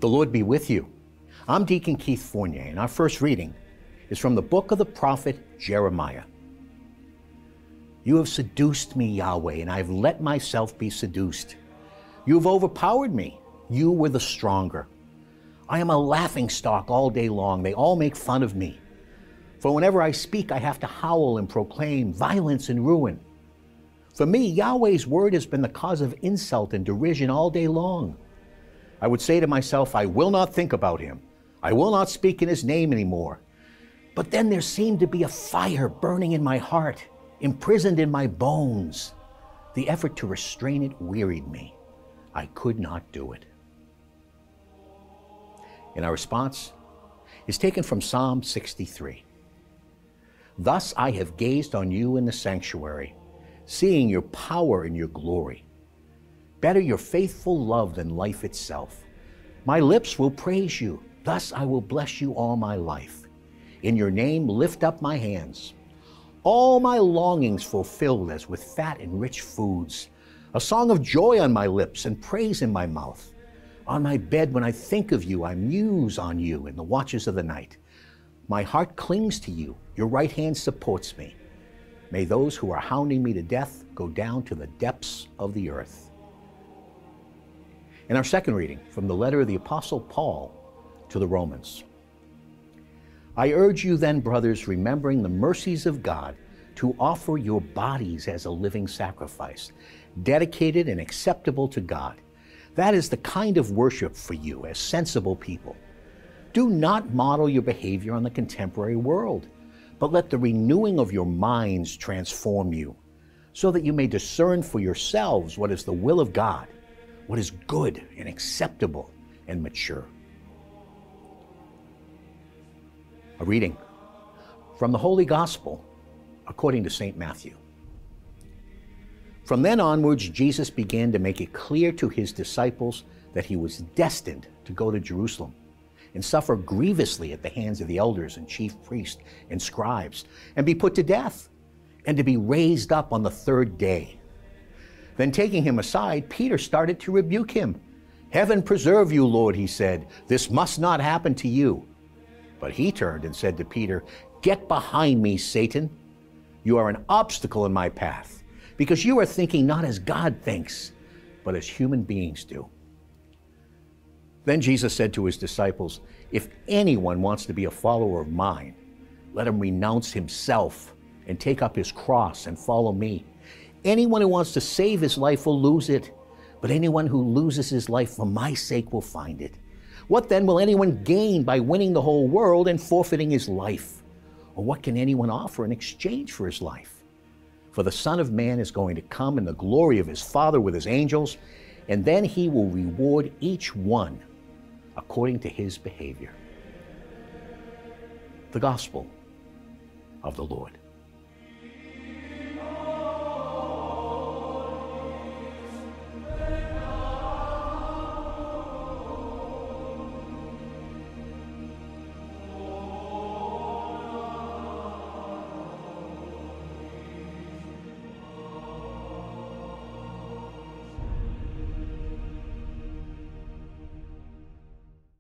The Lord be with you. I'm Deacon Keith Fournier, and our first reading is from the book of the prophet Jeremiah. You have seduced me, Yahweh, and I've let myself be seduced. You have overpowered me. You were the stronger. I am a laughingstock all day long. They all make fun of me. For whenever I speak, I have to howl and proclaim violence and ruin. For me, Yahweh's word has been the cause of insult and derision all day long. I would say to myself, I will not think about him. I will not speak in his name anymore. But then there seemed to be a fire burning in my heart, imprisoned in my bones. The effort to restrain it wearied me. I could not do it. And our response is taken from Psalm 63. Thus I have gazed on you in the sanctuary, seeing your power and your glory. Better your faithful love than life itself. My lips will praise you. Thus I will bless you all my life. In your name lift up my hands. All my longings fulfilled as with fat and rich foods. A song of joy on my lips and praise in my mouth. On my bed when I think of you, I muse on you in the watches of the night. My heart clings to you. Your right hand supports me. May those who are hounding me to death go down to the depths of the earth. In our second reading from the letter of the Apostle Paul to the Romans. I urge you then, brothers, remembering the mercies of God, to offer your bodies as a living sacrifice, dedicated and acceptable to God. That is the kind of worship for you as sensible people. Do not model your behavior on the contemporary world, but let the renewing of your minds transform you, so that you may discern for yourselves what is the will of God, what is good and acceptable and mature. A reading from the Holy Gospel according to St. Matthew. From then onwards, Jesus began to make it clear to his disciples that he was destined to go to Jerusalem and suffer grievously at the hands of the elders and chief priests and scribes, and be put to death, and to be raised up on the third day. Then taking him aside, Peter started to rebuke him. Heaven preserve you, Lord, he said. This must not happen to you. But he turned and said to Peter, Get behind me, Satan. You are an obstacle in my path, because you are thinking not as God thinks, but as human beings do. Then Jesus said to his disciples, If anyone wants to be a follower of mine, let him renounce himself and take up his cross and follow me. Anyone who wants to save his life will lose it, but anyone who loses his life for my sake will find it. What then will anyone gain by winning the whole world and forfeiting his life? Or what can anyone offer in exchange for his life? For the Son of Man is going to come in the glory of his Father with his angels, and then he will reward each one according to his behavior. The Gospel of the Lord.